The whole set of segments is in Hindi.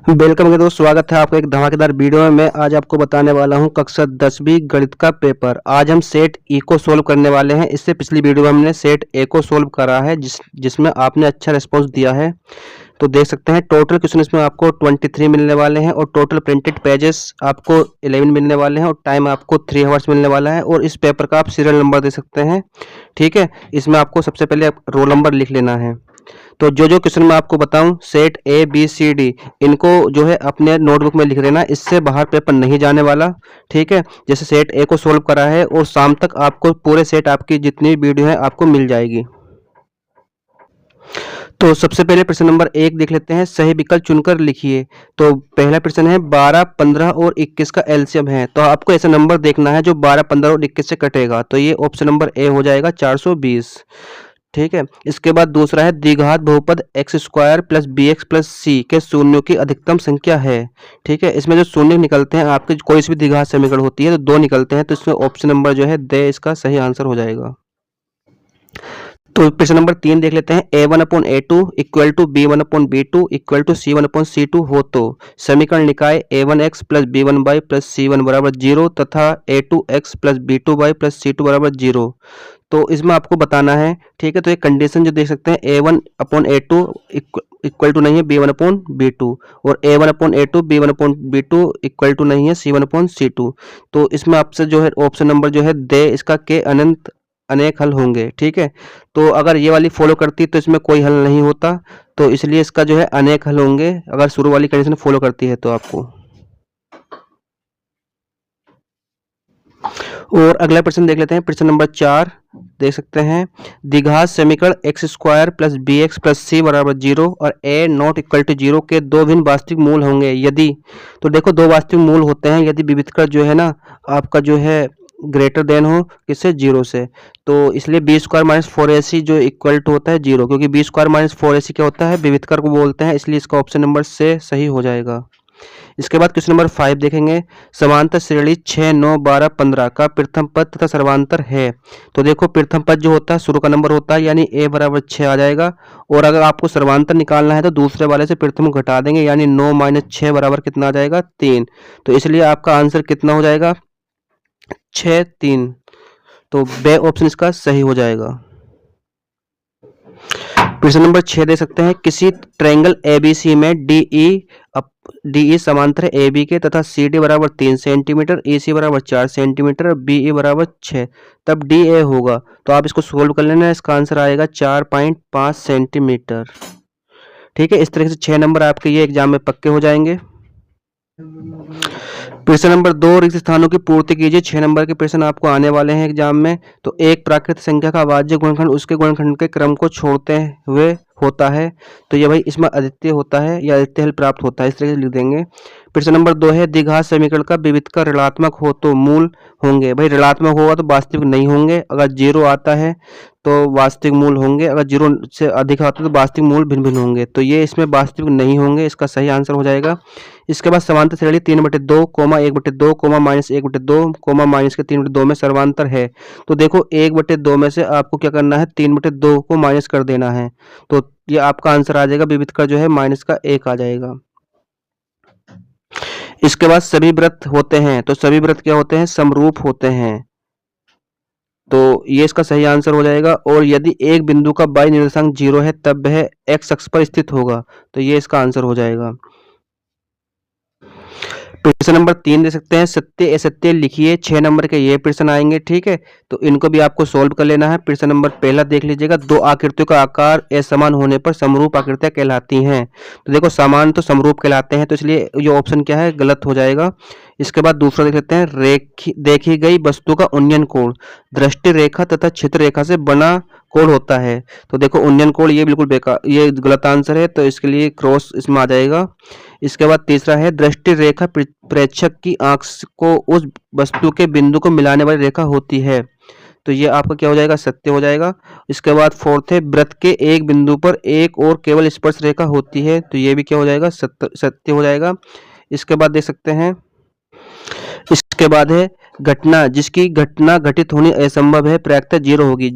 वेलकम है दोस्त, स्वागत है आपका एक धमाकेदार वीडियो में। मैं आज आपको बताने वाला हूं कक्षा 10वीं गणित का पेपर। आज हम सेट ई को सोल्व करने वाले हैं। इससे पिछली वीडियो में हमने सेट ए को सोल्व करा है जिसमें आपने अच्छा रिस्पांस दिया है। तो देख सकते हैं टोटल क्वेश्चन इसमें आपको 23 मिलने वाले हैं और टोटल प्रिंटेड पेजेस आपको 11 मिलने वाले हैं और टाइम आपको 3 आवर्स मिलने वाला है। और इस पेपर का आप सीरियल नंबर दे सकते हैं, ठीक है। इसमें आपको सबसे पहले रोल नंबर लिख लेना है। तो जो क्वेश्चन मैं आपको बताऊं, set A B C D, इनको जो है अपने नोटबुक में लिख देना। इससे बाहर पेपर नहीं जाने वाला, ठीक है। जैसे सेट ए को सोल्व करा है और शाम तक आपको पूरे सेट आपकी जितनी वीडियो है आपको मिल जाएगी। तो सबसे पहले प्रश्न नंबर 1 देख लेते हैं। सही विकल्प चुनकर लिखिए। तो पहला प्रश्न है 12, 15 और 21 का एलसीएम है। तो आपको ऐसा नंबर देखना है जो 12, 15 और 21 से कटेगा। तो ये ऑप्शन नंबर ए हो जाएगा 420, ठीक है। इसके बाद दूसरा है द्विघात बहुपद x square plus b x plus c के शून्यों की अधिकतम संख्या है, ठीक है। इसमें जो शून्य निकलते हैं आपके कोई सी भी द्विघात समीकरण होती है तो 2 निकलते हैं। तो इसमें ऑप्शन नंबर जो है दे इसका सही आंसर हो जाएगा। तो प्रश्न नंबर 3 देख लेते हैं। a1/a2 equal to b1/b2 equal to c1/c2 हो तो समीकरण निकाय a1x plus b1y plus c1 बराबर 0 तथा a2x plus b2y plus c2 बराबर 0। तो इसमें आपको बताना है, ठीक है। तो ये कंडीशन जो देख सकते हैं a1/a2 इक्वल टू नहीं है b1/b2 और a1/a2 b1/b2 इक्वल टू नहीं है c1/c2। तो इसमें आपसे जो है ऑप्शन नंबर जो है दे इसका के अनंत अनेक हल होंगे, ठीक है। तो अगर ये वाली फॉलो करती तो इसमें कोई हल नहीं होता, तो इसलिए इसका जो है अनेक हल होंगे अगर शुरू वाली कंडीशन फॉलो करती है तो आपको। और अगला प्रश्न देख लेते हैं। प्रश्न नंबर 4 देख सकते हैं। द्विघात समीकरण x square plus b x plus c बराबर 0 और ए नॉट इक्वल टू 0 के दो भिन्न वास्तविक मूल होंगे यदि। तो देखो दो वास्तविक मूल होते हैं यदि विविधकर जो है ना आपका जो है ग्रेटर देन हो किससे 0 से। तो इसलिए बी स्क्वायर माइनस 4ac जो इक्वल टू होता है 0, क्योंकि बी स्क्वायर माइनस 4ac क्या होता है विविधकर को बोलते हैं, इसलिए इसका ऑप्शन नंबर से सही हो जाएगा। इसके बाद क्वेश्चन नंबर 5 देखेंगे। समांतर श्रेणी 6, 9, 12, 15 का प्रथम पद तथा सर्वांतर है। तो देखो प्रथम पद जो होता है शुरू का नंबर होता है यानी a बराबर 6 आ जाएगा। और अगर आपको सर्वांतर निकालना है तो दूसरे वाले से प्रथम घटा देंगे यानी 9 माइनस 6 बराबर कितना आ जाएगा 3। तो इसलिए आपका आंसर कितना हो जाएगा 6, 3। तो बे ऑप्शन इसका सही हो जाएगा। प्रश्न नंबर 6 दे सकते हैं। किसी ट्रायंगल एबीसी में डीई समांतर है AB के तथा CD बराबर 3 सेंटीमीटर, EC बराबर 4 सेंटीमीटर और BE बराबर 6, तब DA होगा। तो आप इसको सोल्व कर लेना, इसका आंसर आएगा 4.5 सेंटीमीटर, ठीक है। इस तरह से 6 नंबर आपके ये एग्जाम में पक्के हो जाएंगे। प्रश्न नंबर 2 रिक्त स्थानों की पूर्ति कीजिए। 6 नंबर के प्रश्न आपको आने वाले हैं एग्जाम में। तो एक प्राकृतिक संख्या का अभाज्य गुणनखंड उसके गुणनखंड के क्रम को छोड़ते हुए होता है। तो ये भाई इसमें अद्वितीय होता है या अद्वितीय हल प्राप्त होता है, इस तरह से लिख देंगे। प्रश्न नंबर 2 है द्विघात समीकरण का विविधकर ऋणात्मक हो तो मूल होंगे। भाई ऋणात्मक होगा तो वास्तविक नहीं होंगे, अगर 0 आता है तो वास्तविक मूल होंगे, अगर 0 से अधिक आता है तो वास्तविक मूल भिन्न भिन्न होंगे। तो ये इसमें वास्तविक नहीं होंगे, इसका सही आंसर हो जाएगा। इसके बाद समांतर श्रेणी 3/2, 1/2, -1/2, माइनस के 3/2 में सर्वांतर है। तो देखो 1/2 में से आपको क्या करना है 3/2 को माइनस कर देना है। तो ये आपका आंसर आ जाएगा विविध का जो है माइनस का 1 आ जाएगा। इसके बाद सभी वृत्त होते हैं। तो सभी वृत्त क्या होते हैं समरूप होते हैं। तो ये इसका सही आंसर हो जाएगा। और यदि एक बिंदु का y निर्देशांक 0 है तब वह x अक्ष पर स्थित होगा। तो ये इसका आंसर हो जाएगा। प्रश्न नंबर 3 दे सकते हैं। सत्य असत्य लिखिए। 6 नंबर के ये प्रश्न आएंगे, ठीक है। तो इनको भी आपको सोल्व कर लेना है। प्रश्न नंबर पहला देख लीजिएगा। दो आकृतियों का आकार असमान होने पर समरूप आकृतियां कहलाती हैं। तो देखो समान तो समरूप कहलाते हैं, तो इसलिए ये ऑप्शन क्या है गलत हो जाएगा। इसके बाद दूसरा देख लेते हैं। देखी गई वस्तु का उन्नयन कोण दृष्टि रेखा तथा छिद्र रेखा से बना कोण होता है। तो देखो उन्नयन कोण ये बिल्कुल बेकार, ये गलत आंसर है, तो इसके लिए क्रॉस इसमें आ जाएगा। इसके बाद तीसरा है दृष्टि रेखा प्रेक्षक की आंख को उस वस्तु के बिंदु को मिलाने वाली रेखा होती है। तो ये आपका क्या हो जाएगा सत्य हो जाएगा। इसके बाद फोर्थ है वृत्त के एक बिंदु पर एक और केवल स्पर्श रेखा होती है। तो ये भी क्या हो जाएगा सत्य हो जाएगा। इसके बाद देख सकते हैं। इसके बाद है घटना जिसकी घटना घटित होनी असंभव है, प्रायिकता 0 होगी।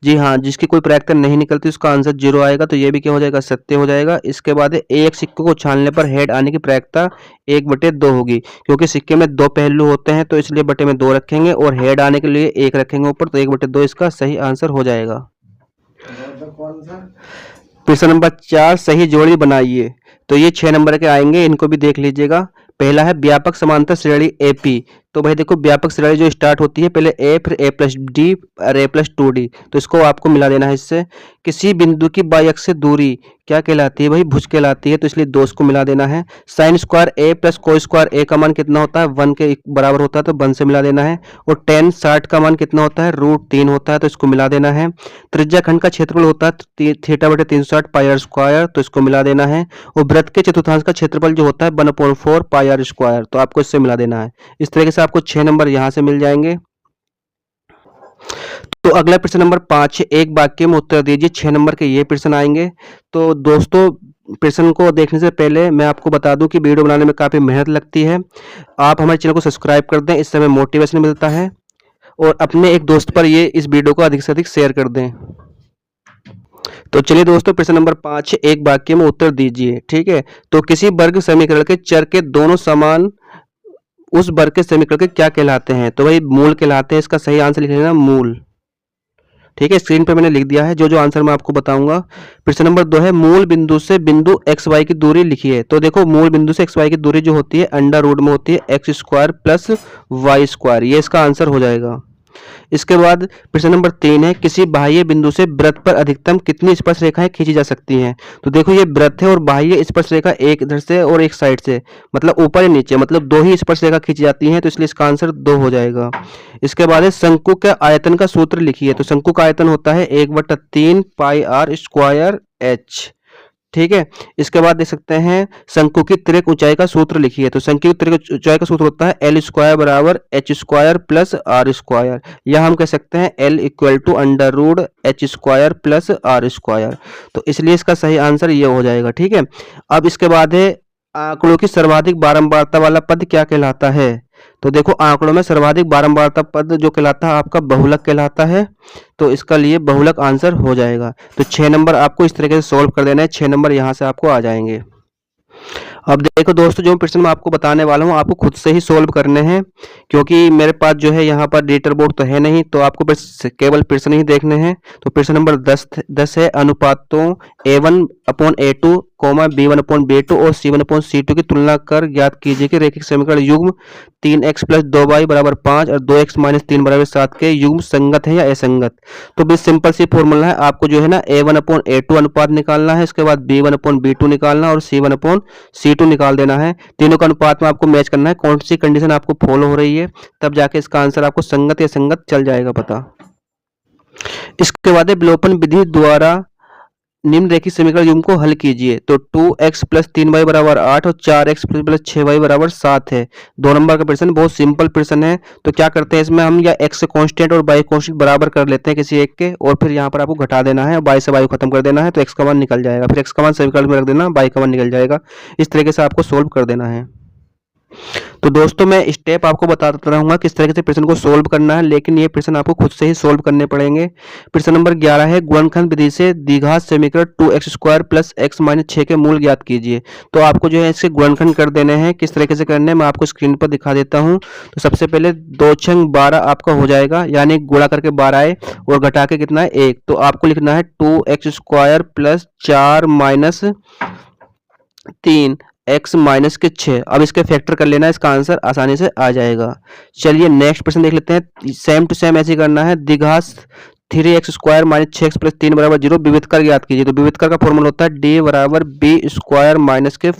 जी हाँ, जिसकी कोई प्रायिकता नहीं निकलती उसका आंसर 0 आएगा, तो ये भी क्या हो जाएगा, सत्य हो जाएगा। इसके बाद है एक सिक्के को छानने पर हेड आने की प्रायिकता 1/2 होगी, क्योंकि सिक्के में 2 पहलू होते हैं तो इसलिए बटे में 2 रखेंगे और हेड आने के लिए 1 रखेंगे ऊपर, तो 1/2 इसका सही आंसर हो जाएगा। प्रश्न नंबर 4, सही जोड़ी बनाइए। तो ये 6 नंबर के आएंगे, इनको भी देख लीजिएगा। पहला है व्यापक समांतर श्रेणी एपी। तो भाई देखो, व्यापक श्रेणी जो स्टार्ट होती है पहले ए, फिर ए प्लस डी और ए प्लस 2d, तो इसको आपको मिला देना है इससे। किसी बिंदु की बाई अक्ष से दूरी क्या कहलाती है भाई, भुज कहलाती है, तो इसलिए 2 को मिला देना है। साइन स्क्वायर ए प्लस कोई स्क्वायर ए का मान कितना होता है, 1 के बराबर होता है, तो 1 से मिला देना है। और tan 60 का मान कितना होता है, √3 होता है, तो इसको मिला देना है। त्रिज्या खंड का क्षेत्रफल होता है θ/360 पाई आर स्क्वायर, तो इसको मिला देना है। और वृत्त के चतुर्थांश का क्षेत्रफल जो होता है 1/4 पाई आर स्क्वायर, तो आपको इससे मिला देना है। इस तरीके से आपको 6 नंबर यहां से मिल जाएंगे। तो अगला प्रश्न नंबर 5 है, एक वाक्य में उत्तर दीजिए। 6 नंबर के ये प्रश्न आएंगे। तो दोस्तों, प्रश्न को देखने से पहले मैं आपको बता दूं कि वीडियो बनाने में काफी मेहनत लगती है। आप हमारे चैनल को सब्सक्राइब कर दें, इससे हमें मोटिवेशन मिलता है। और अपने एक दोस्त पर ये इस वीडियो को अधिक से अधिक शेयर कर दें। तो चलिए दोस्तों, प्रश्न नंबर 5 है, एक वाक्य में उत्तर दीजिए। ठीक है, तो किसी वर्ग समीकरण के चर के दोनों समान उस वर्ग के समीकरण के क्या कहलाते हैं, तो भाई मूल कहलाते हैं। इसका सही आंसर लिख लेना मूल। ठीक है, स्क्रीन पे मैंने लिख दिया है जो आंसर मैं आपको बताऊंगा। प्रश्न नंबर 2 है, मूल बिंदु से बिंदु एक्स वाई की दूरी लिखिए। तो देखो, मूल बिंदु से एक्स वाई की दूरी जो होती है अंडर रूट में होती है x² + y², ये इसका आंसर हो जाएगा। इसके बाद प्रश्न नंबर 3 है, किसी बाह्य बिंदु से वृत्त पर अधिकतम कितनी स्पर्श रेखाएं खींची जा सकती हैं। तो देखो, ये वृत्त है और बाह्य स्पर्श रेखा एक इधर से और एक साइड से, मतलब ऊपर या नीचे, मतलब 2 ही स्पर्श रेखा खींची जाती हैं, तो इसलिए इसका आंसर 2 हो जाएगा। इसके बाद है, शंकु के आयतन का सूत्र लिखिए। तो शंकु का आयतन होता है 1/3 पाई आर स्क्वायर एच। ठीक है, इसके बाद देख सकते हैं, शंकु की तिर्यक ऊंचाई का सूत्र लिखिए। तो शंकु की तिर्यक ऊंचाई का सूत्र होता है L² = h² + r², या हम कह सकते हैं L = √h² + r², तो इसलिए इसका सही आंसर ये हो जाएगा। ठीक है, अब इसके बाद है, आंकड़ों की सर्वाधिक बारंबारता वाला पद क्या कहलाता है। तो देखो, आंकड़ों में सर्वाधिक बारंबारता पद जो कहलाता है आपका बहुलक कहलाता है, तो इसका लिए बहुलक आंसर हो जाएगा। तो 6 नंबर आपको इस तरीके से सोल्व कर देना है, 6 नंबर यहां से आपको आ जाएंगे। अब देखो दोस्तों, जो प्रश्न मैं आपको बताने वाला हूँ आपको खुद से ही सोल्व करने हैं, क्योंकि मेरे पास जो है यहाँ पर डिजिटल बोर्ड तो है नहीं, तो आपको बस केवल प्रश्न ही देखने हैं। तो प्रश्न नंबर 10 है, अनुपातों A1/A2, B1/B2 और C1/C2 की तुलना कर ज्ञात कीजिए कि रैखिक समीकरण युग्म 3x + 2y = 5 और 2x - 3 = 7 के युग्म संगत है या असंगत। तो बस सिंपल सी फॉर्मूला है, आपको जो है ना A1/A2 अनुपात निकालना है, इसके बाद B1/B2 निकालना और C1/C2 निकाल देना है। तीनों का अनुपात में आपको मैच करना है, कौन सी कंडीशन आपको फॉलो हो रही है, तब जाके इसका आंसर आपको संगत या असंगत चल जाएगा पता। इसके बाद विलोपन विधि द्वारा निम्न रैखिक समीकरण युग्म को हल कीजिए। तो 2x + 3y = 8 और 4x + 6y = 7 है। 2 नंबर का प्रश्न बहुत सिंपल प्रश्न है। तो क्या करते हैं, इसमें हम या x कांस्टेंट और y कांस्टेंट बराबर कर लेते हैं किसी एक के, और फिर यहाँ पर आपको घटा देना है, y से y को खत्म कर देना है, तो x का मान निकल जाएगा। फिर x का मान समीकरण में रख देना, y का मान निकल जाएगा। इस तरीके से आपको सोल्व कर देना है। तो दोस्तों, मैं स्टेप आपको बताता रहूंगा किस तरीके से प्रश्न को सोल्व करना है, लेकिन ये प्रश्न आपको खुद से ही सोल्व करने पड़ेंगे। प्रश्न नंबर 11 है, गुणनखंड विधि से द्विघात समीकरण 2x² + x - 6 के मूल ज्ञात कीजिए। तो आपको जो है इसके गुणनखंड कर देने हैं। किस तरीके से करने हैं मैं आपको स्क्रीन पर दिखा देता हूं। तो सबसे पहले 2 × 12 आपका हो जाएगा, यानी गुणा करके 12 आए और घटा के कितना है 1, तो आपको लिखना है 2x² + 4 - 3 x - 6। अब इसके फैक्टर कर लेना, इसका आंसर आसानी से आ जाएगा। चलिए नेक्स्ट प्रश्न देख लेते हैं। सेम टू सेम ऐसे करना है, द्विघात 3x² - 6x + 3 = 0 विविधकर ज्ञात कीजिए। तो विविधकर का फॉर्मूला होता है d = b² -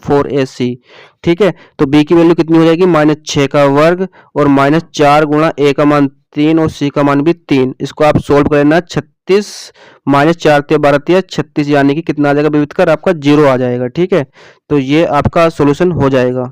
4ac। ठीक है, तो b की वैल्यू कितनी हो जाएगी, -6 का वर्ग और -4 × a का मान 3 और c का मान भी 3। इसको आप सोल्व कर लेना, 36 -4 × 12 = 36, यानी कि कितना आ जाएगा विविधकर आपका 0 आ जाएगा। ठीक है, तो ये आपका सोल्यूशन हो जाएगा।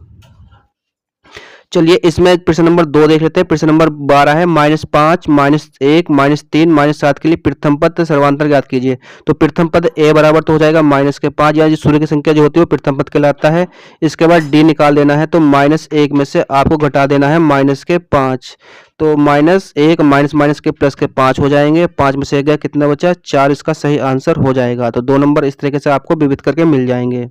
चलिए इसमें प्रश्न नंबर 2 देख लेते हैं। प्रश्न नंबर 12 है -5, -1, -3, -7 के लिए प्रथम पद सर्वांतर ज्ञात कीजिए। तो प्रथम पद a बराबर तो हो जाएगा -5, यानी सूर्य की संख्या जो होती है वो प्रथम पद कहलाता है। इसके बाद d निकाल देना है, तो -1 में से आपको घटा देना है -5। तो -1 माइनस के प्लस के 5 हो जाएंगे। 5 में से 1 गया, कितना बचा? 4 इसका सही आंसर हो जाएगा। तो 2 नंबर इस तरीके से आपको विविध करके मिल जाएंगे।